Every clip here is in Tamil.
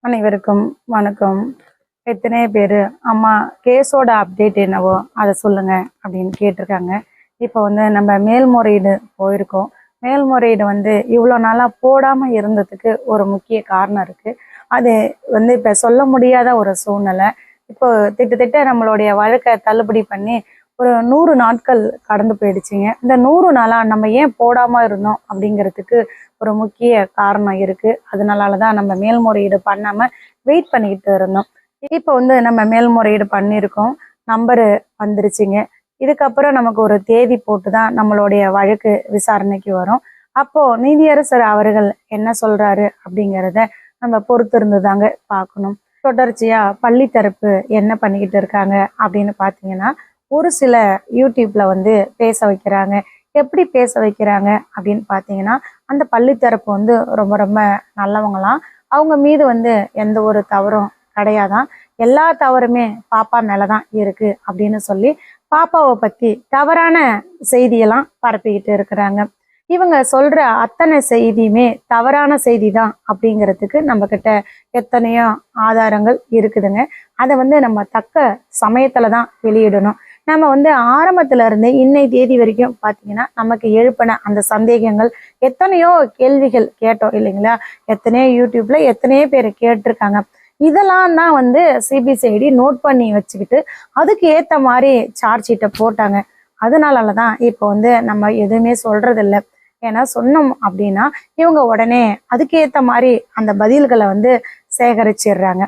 அனைவருக்கும் வணக்கம். எத்தனை பேர் அம்மா கேஸோட அப்டேட் என்னவோ அதை சொல்லுங்க அப்படின்னு கேட்டிருக்காங்க. இப்போ நம்ம மேல்முறையீடு போயிருக்கோம். மேல்முறையீடு இவ்வளோ நாளாக போடாமல் இருந்ததுக்கு ஒரு முக்கிய காரணம் இருக்குது. அது இப்போ சொல்ல முடியாத ஒரு சூழ்நிலை. இப்போ திட்டத்திட்ட நம்மளுடைய வழக்கை தள்ளுபடி பண்ணி ஒரு 100 நாட்கள் கடந்து போயிடுச்சுங்க. இந்த 100 நாளாக நம்ம ஏன் போடாமல் இருந்தோம் அப்படிங்கிறதுக்கு ஒரு முக்கிய காரணம் இருக்குது. அதனால தான் நம்ம மேல்முறையீடு பண்ணாமல் வெயிட் பண்ணிக்கிட்டு இருந்தோம். இப்போ நம்ம மேல்முறையீடு பண்ணியிருக்கோம். நம்பரு வந்துருச்சுங்க. இதுக்கப்புறம் நமக்கு ஒரு தேதி போட்டு தான் நம்மளுடைய வழக்கு விசாரணைக்கு வரும். அப்போது நீதியரசர் அவர்கள் என்ன சொல்கிறாரு அப்படிங்கிறத நம்ம பொறுத்து இருந்து தாங்க பார்க்கணும். தொடர்ச்சியாக பள்ளி தரப்பு என்ன பண்ணிக்கிட்டு இருக்காங்க அப்படின்னு பார்த்தீங்கன்னா, ஒரு சில யூடியூப்ல பேச வைக்கிறாங்க. எப்படி பேச வைக்கிறாங்க அப்படின்னு பார்த்தீங்கன்னா, அந்த பள்ளி தரப்பு ரொம்ப ரொம்ப நல்லவங்களாம். அவங்க மீது எந்த ஒரு தவறும் கிடையாதான். எல்லா தவறுமே பாப்பா மேலதான் இருக்கு அப்படின்னு சொல்லி பாப்பாவை பத்தி தவறான செய்தியெல்லாம் பரப்பிக்கிட்டு இருக்கிறாங்க. இவங்க சொல்ற அத்தனை செய்தியுமே தவறான செய்தி தான் அப்படிங்கிறதுக்கு நம்ம கிட்ட எத்தனையோ ஆதாரங்கள் இருக்குதுங்க. அதை நம்ம தக்க சமயத்துல தான் வெளியிடணும். நம்ம ஆரம்பத்துல இருந்து இன்னை தேதி வரைக்கும் பாத்தீங்கன்னா நமக்கு எழுப்பின அந்த சந்தேகங்கள் எத்தனையோ கேள்விகள் கேட்டோம் இல்லைங்களா? எத்தனையோ யூடியூப்ல எத்தனையோ பேர் கேட்டிருக்காங்க. இதெல்லாம் தான் சிபிசிஐடி நோட் பண்ணி வச்சுக்கிட்டு அதுக்கு ஏத்த மாதிரி சார்ஜ் ஷீட்டை போட்டாங்க. அதனாலதான் இப்போ நம்ம எதுவுமே சொல்றது இல்லை. ஏன்னா சொன்னோம் அப்படின்னா இவங்க உடனே அதுக்கு ஏத்த மாதிரி அந்த பதில்களை சேகரிச்சிடுறாங்க.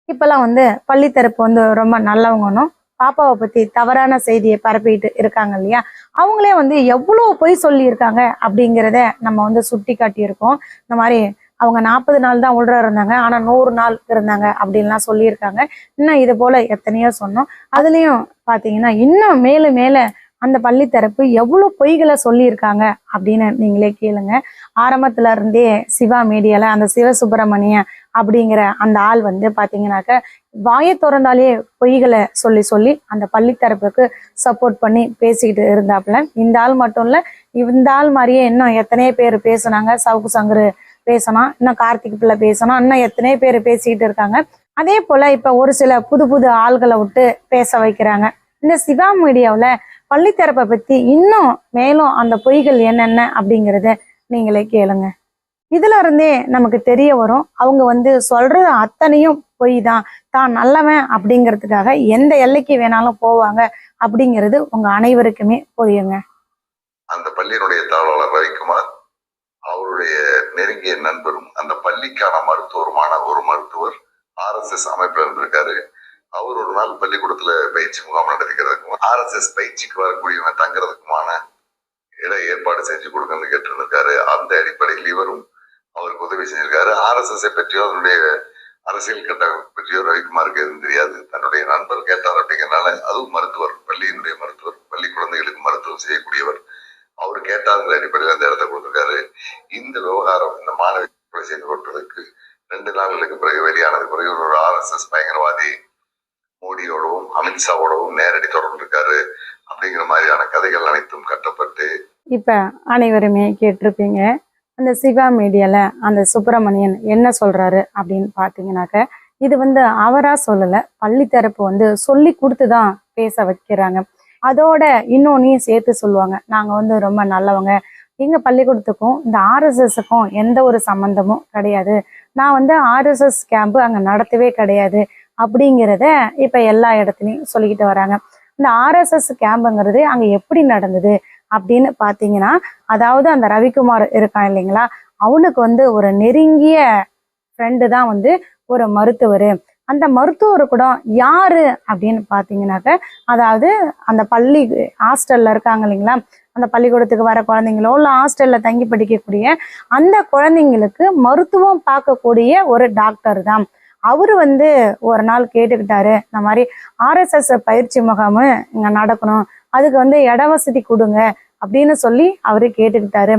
இப்பெல்லாம் பள்ளி தரப்பு ரொம்ப நல்லவங்கன்னும் பாப்பாவை பத்தி தவறான செய்தியை பரப்பிட்டு இருக்காங்க இல்லையா? அவங்களே எவ்வளவு பொய் சொல்லியிருக்காங்க அப்படிங்கிறத நம்ம சுட்டி காட்டியிருக்கோம். இந்த மாதிரி அவங்க 40 நாள் தான் உள்ள இருந்தாங்க, ஆனா 100 நாள் இருந்தாங்க அப்படின்லாம் சொல்லியிருக்காங்க. இன்னும் இது போல எத்தனையோ சொன்னோம். அதுலயும் பாத்தீங்கன்னா இன்னும் மேலும் மேல அந்த பள்ளி தரப்பு எவ்வளவு பொய்களை சொல்லியிருக்காங்க அப்படின்னு நீங்களே கேளுங்க. ஆரம்பத்துல இருந்தே சிவா மீடியால அந்த சிவசுப்பிரமணியன் அப்படிங்கிற அந்த ஆள் பாத்தீங்கன்னாக்க வாயை திறந்தாலே பொய்களை சொல்லி சொல்லி அந்த பள்ளி தரப்புக்கு சப்போர்ட் பண்ணி பேசிக்கிட்டு இருந்தாப்புல. இந்த ஆள் மட்டும் இல்ல, இந்த ஆள் மாதிரியே இன்னும் எத்தனையோ பேர் பேசுனாங்க. சவுக்கு சங்கரு பேசணும், இன்னும் கார்த்திக் பிள்ளை பேசணும், இன்னும் எத்தனையோ பேர் பேசிக்கிட்டு இருக்காங்க. அதே போல இப்ப ஒரு சில புது புது ஆள்களை விட்டு பேச வைக்கிறாங்க. இந்த சிவா மீடியாவுல பள்ளித்தரப்பை பத்தி இன்னும் மேலும் அந்த பொய்கள் என்னென்ன அப்படிங்கிறத நீங்களே கேளுங்க. இதுல இருந்தே நமக்கு தெரிய வரும் அவங்க சொல்றது அத்தனையும் பொய் தான், தான் நல்லவன் அப்படிங்கிறதுக்காக எந்த எல்லைக்கு வேணாலும் போவாங்க அப்படிங்கிறது உங்க அனைவருக்குமே புரியுங்க. அந்த பள்ளியினுடைய தாளர் ரவிக்குமார் அவருடைய நெருங்கிய நண்பரும் அந்த பள்ளிக்கான மருத்துவருமான ஒரு மருத்துவர் RSS அமைப்பில் இருந்திருக்காரு. அவர் ஒரு நாள் பள்ளிக்கூடத்துல பயிற்சி முகாம் நடத்திக்கிறதுக்கும் RSS பயிற்சிக்கு வரக்கூடியவங்க தங்குறதுக்குமான இட ஏற்பாடு செஞ்சு கொடுக்கணும்னு கேட்டுருக்காரு. அந்த அடிப்படையில் இவரும் அவருக்கு உதவி செஞ்சிருக்காரு. RSS பற்றியோ அதனுடைய அரசியல் கட்டமைப்பு பற்றியோ ரவிக்குமாருக்கு எதுவும் தெரியாது. தன்னுடைய நண்பர் கேட்டார் அப்படிங்கிறனால, அதுவும் மருத்துவர், பள்ளியினுடைய மருத்துவர், பள்ளி குழந்தைகளுக்கு மருத்துவம் செய்யக்கூடியவர், அவர் கேட்டாங்கிற அடிப்படையில் அந்த இடத்த கொடுத்துருக்காரு. இந்த விவகாரம் இந்த மாணவி கொலை செய்து கொண்டதுக்கு 2 நாட்களுக்கு பிறகு வெளியானது பிறகு ஒரு RSS பயங்கரவாதி மோடியோடவும் அமித்ஷாவோடவும் நேரடி தொடர்பு இருக்காரு அப்படிங்கிற மாதிரியான கதைகள் அனைத்தும் கட்டப்பட்டு இப்ப அனைவருமே கேட்டிருப்பீங்க. அந்த சிவா மீடியால அந்த சுப்பிரமணியன் என்ன சொல்றாரு அப்படின்னு பாத்தீங்கன்னாக்க, இது அவரா சொல்லல, பள்ளி தரப்பு சொல்லி கொடுத்துதான் பேச வைக்கிறாங்க. அதோட இன்னொன்னையும் சேர்த்து சொல்லுவாங்க, நாங்க ரொம்ப நல்லவங்க, எங்க பள்ளிக்கூடத்துக்கும் இந்த RSSக்கும் எந்த ஒரு சம்பந்தமும் கிடையாது, நான் RSS கேம்ப் அங்க நடத்தவே கிடையாது அப்படிங்கிறத இப்ப எல்லா இடத்துலயும் சொல்லிக்கிட்டு வராங்க. இந்த RSS கேம்புங்கிறது அங்க எப்படி நடந்தது அப்படின்னு பாத்தீங்கன்னா, அதாவது அந்த ரவிக்குமார் இருக்கான் இல்லைங்களா, அவனுக்கு ஒரு நெருங்கிய ஃப்ரெண்டு தான் ஒரு மருத்துவர். அந்த மருத்துவர் கூட யாரு அப்படின்னு பாத்தீங்கன்னாக்க, அதாவது அந்த பள்ளி ஹாஸ்டல்ல இருக்காங்க இல்லைங்களா, அந்த பள்ளிக்கூடத்துக்கு வர குழந்தைங்களோ இல்ல ஹாஸ்டல்ல தங்கி படிக்கக்கூடிய அந்த குழந்தைங்களுக்கு மருத்துவம் பார்க்கக்கூடிய ஒரு டாக்டர் தான். அவரு ஒரு நாள் கேட்டுக்கிட்டாரு, இந்த மாதிரி RSS பயிற்சி முகாமு இங்க நடக்கணும், அதுக்கு இட வசதி கொடுங்க அப்படின்னு சொல்லி அவரு கேட்டுக்கிட்டாரு.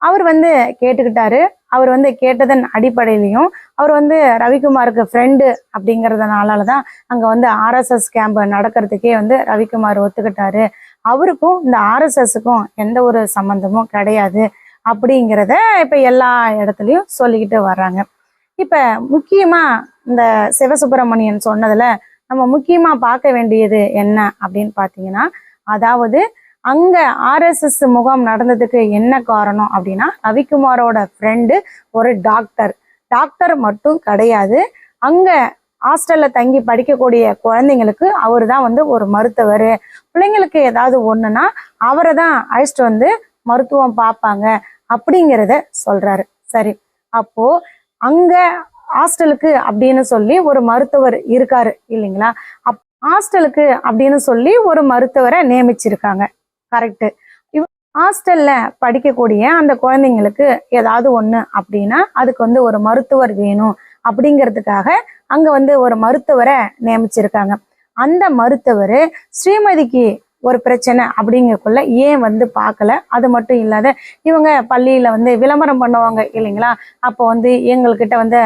அவர் கேட்டுக்கிட்டாரு. அவர் கேட்டதன் அடிப்படையிலையும் அவர் ரவிக்குமாருக்கு ஃப்ரெண்டு அப்படிங்கிறதுனாலதான் அங்க RSS கேம்ப் நடக்கிறதுக்கே ரவிக்குமார் ஒத்துக்கிட்டாரு. அவருக்கும் இந்த RSSக்கும் எந்த ஒரு சம்பந்தமும் கிடையாது அப்படிங்கிறத இப்ப எல்லா இடத்துலயும் சொல்லிக்கிட்டு வர்றாங்க. இப்ப முக்கியமா இந்த சிவசுப்பிரமணியன் சொன்னதுல நம்ம முக்கியமா பார்க்க வேண்டியது என்ன அப்படின்னு பாத்தீங்கன்னா, அதாவது அங்க ஆர்எஸ்எஸ் முகாம் நடந்ததுக்கு என்ன காரணம் அப்படின்னா, ரவிக்குமாரோட ஃப்ரெண்டு ஒரு டாக்டர் மட்டும் கிடையாது. அங்க ஹாஸ்டல்ல தங்கி படிக்கக்கூடிய குழந்தைங்களுக்கு அவரு தான் வந்து ஒரு மருத்துவர். பிள்ளைங்களுக்கு ஏதாவது ஒண்ணுன்னா அவரை தான் அழைச்சிட்டு வந்து மருத்துவம் பார்ப்பாங்க அப்படிங்கிறத சொல்றாரு. சரி, அப்போ அங்க ஹாஸ்டலுக்கு அப்படின்னு சொல்லி ஒரு மருத்துவர் இருக்காரு இல்லைங்களா? ஹாஸ்டலுக்கு அப்படின்னு சொல்லி ஒரு மருத்துவரை நியமிச்சிருக்காங்க. கரெக்ட். ஹாஸ்டல்ல படிக்கக்கூடிய அந்த குழந்தைங்களுக்கு ஏதாவது ஒண்ணு அப்படின்னா அதுக்கு வந்து ஒரு மருத்துவர் வேணும் அப்படிங்கிறதுக்காக அங்க வந்து ஒரு மருத்துவரை நியமிச்சிருக்காங்க. அந்த மருத்துவர் ஸ்ரீமதிக்கு ஒரு பிரச்சனை அப்படிங்கக்குள்ள ஏன் வந்து பார்க்கல. அது மட்டும் இல்லாத இவங்க பள்ளியில வந்து விளம்பரம் பண்ணுவாங்க இல்லைங்களா? அப்போ வந்து எங்கள்கிட்ட வந்து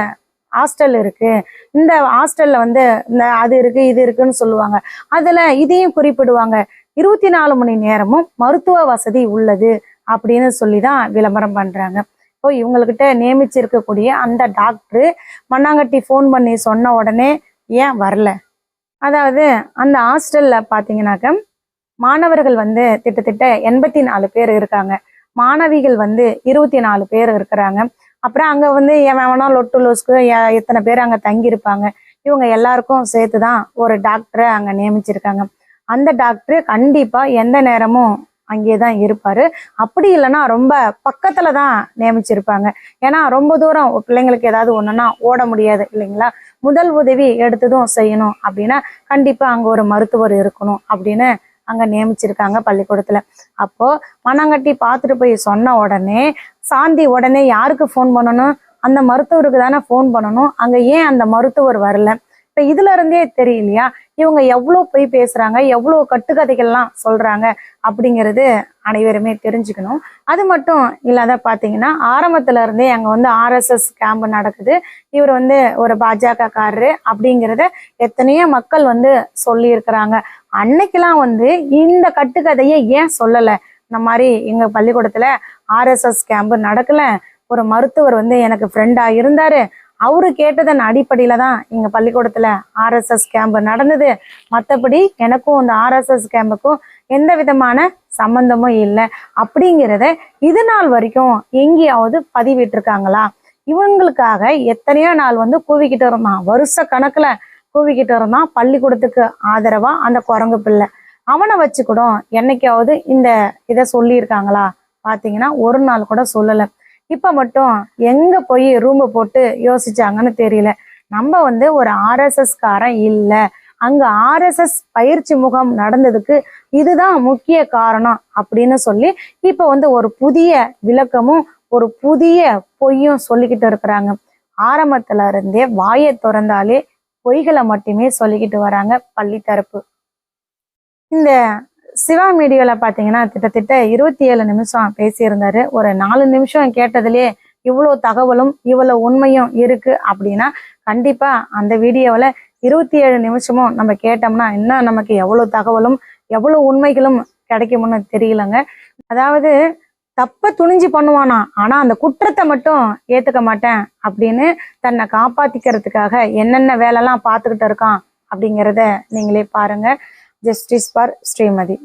ஹாஸ்டல் இருக்கு, இந்த ஹாஸ்டல்ல வந்து இந்த அது இருக்கு இது இருக்குன்னு சொல்லுவாங்க. அதுல இதையும் குறிப்பிடுவாங்க, 24 மணி நேரமும் மருத்துவ வசதி உள்ளது அப்படின்னு சொல்லிதான் விளம்பரம் பண்றாங்க. இப்போ இவங்ககிட்ட நியமிச்சிருக்கக்கூடிய அந்த டாக்டர் மண்ணாங்கட்டி ஃபோன் பண்ணி சொன்ன உடனே ஏன் வரல? அதாவது அந்த ஹாஸ்டல்ல பாத்தீங்கன்னாக்க மாணவர்கள் வந்து கிட்டத்தட்ட 84 பேர் இருக்காங்க, மாணவிகள் வந்து 24 பேர் இருக்கிறாங்க. அப்புறம் அங்க வந்து எவனா லொட்டு லோஸ்க்கு எத்தனை பேர் அங்க தங்கியிருப்பாங்க. இவங்க எல்லாருக்கும் சேர்த்துதான் ஒரு டாக்டரை அங்க நியமிச்சிருக்காங்க. அந்த டாக்டர் கண்டிப்பா எந்த நேரமும் அங்கேதான் இருப்பாரு. அப்படி இல்லைன்னா ரொம்ப பக்கத்துல தான் நியமிச்சிருப்பாங்க. ஏன்னா ரொம்ப தூரம் பிள்ளைங்களுக்கு ஏதாவது ஒண்ணுன்னா ஓட முடியாது இல்லைங்களா? முதல் உதவி எடுத்ததும் செய்யணும் அப்படின்னா கண்டிப்பா அங்க ஒரு மருத்துவர் இருக்கணும் அப்படின்னு அங்க நியமிச்சிருக்காங்க பள்ளிக்கூடத்துல. அப்போ மண்ணாங்கட்டி பார்த்துட்டு போய் சொன்ன உடனே சாந்தி உடனே யாருக்கு ஃபோன் பண்ணணும்? அந்த மருத்துவருக்கு தானே ஃபோன் பண்ணணும். அங்க ஏன் அந்த மருத்துவர் வரல? இப்ப இதுல இருந்தே தெரியலையா இவங்க எவ்வளவு போய் பேசுறாங்க, எவ்வளவு கட்டுக்கதைகள்லாம் சொல்றாங்க அப்படிங்கிறது அனைவருமே தெரிஞ்சுக்கணும். அது மட்டும் இல்லாத பாத்தீங்கன்னா ஆரம்பத்துல இருந்தே அங்க வந்து ஆர்எஸ்எஸ் கேம்ப் நடக்குது, இவர் வந்து ஒரு பாஜக காரரு அப்படிங்கிறத எத்தனையோ மக்கள் வந்து சொல்லி இருக்கிறாங்க. அன்னைக்கெல்லாம் வந்து இந்த கட்டுக்கதையை ஏன் சொல்லல? இந்த மாதிரி எங்க பள்ளிக்கூடத்துல ஆர்எஸ்எஸ் கேம்ப் நடக்கல, ஒரு மருத்துவர் வந்து எனக்கு ஃப்ரெண்டா இருந்தாரு, அவரு கேட்டதன் அடிப்படையில தான் எங்க பள்ளிக்கூடத்துல ஆர்எஸ்எஸ் கேம்ப் நடந்தது, மற்றபடி எனக்கும் இந்த ஆர்எஸ்எஸ் கேம்புக்கும் எந்த விதமான சம்பந்தமும் இல்லை அப்படிங்கிறத இது நாள் வரைக்கும் எங்கேயாவது பதிவிட்டிருக்காங்களா? இவங்களுக்காக எத்தனையோ நாள் வந்து கூவிக்கிட்டு இருந்தான், வருஷ கணக்குல கூவிக்கிட்டு இருந்தான் பள்ளிக்கூடத்துக்கு ஆதரவா அந்த குரங்கு பிள்ளை. அவனை வச்சு கூட என்னைக்காவது இந்த இதை சொல்லியிருக்காங்களா? பாத்தீங்கன்னா ஒரு நாள் கூட சொல்லலை. இப்ப மட்டும் எங்க போய் ரூம் போட்டு யோசிச்சாங்கன்னு தெரியல. நம்ம வந்து ஒரு ஆர்எஸ்எஸ் காரன் இல்ல, அங்க ஆர்எஸ்எஸ் பயிற்சி முகாம் நடந்ததுக்கு இதுதான் முக்கிய காரணம் அப்படின்னு சொல்லி இப்ப வந்து ஒரு புதிய விளக்கமும் ஒரு புதிய பொய்யும் சொல்லிக்கிட்டு இருக்கிறாங்க. ஆரம்பத்துல இருந்தே வாயை திறந்தாலே பொய்களை மட்டுமே சொல்லிக்கிட்டு வராங்க பள்ளி தரப்பு. இந்த சிவா மீடியால பாத்தீங்கன்னா கிட்டத்தட்ட 27 நிமிஷம் பேசியிருந்தாரு. ஒரு 4 நிமிஷம் கேட்டதுலயே இவ்வளவு தகவலும் இவ்வளவு உண்மையும் இருக்கு அப்படின்னா கண்டிப்பா அந்த வீடியோவில் 27 நிமிஷமும் நம்ம கேட்டோம்னா இன்னும் நமக்கு எவ்வளவு தகவலும் எவ்வளவு உண்மைகளும் கிடைக்கும்னு தெரியலங்க. அதாவது தப்ப துணிஞ்சு பண்ணுவானா, ஆனா அந்த குற்றத்தை மட்டும் ஏத்துக்க மாட்டேன் அப்படின்னு தன்னை காப்பாத்திக்கிறதுக்காக என்னென்ன வேலைலாம் பார்த்துக்கிட்டு இருக்கான் அப்படிங்கிறத நீங்களே பாருங்க. Justice for Srimathi.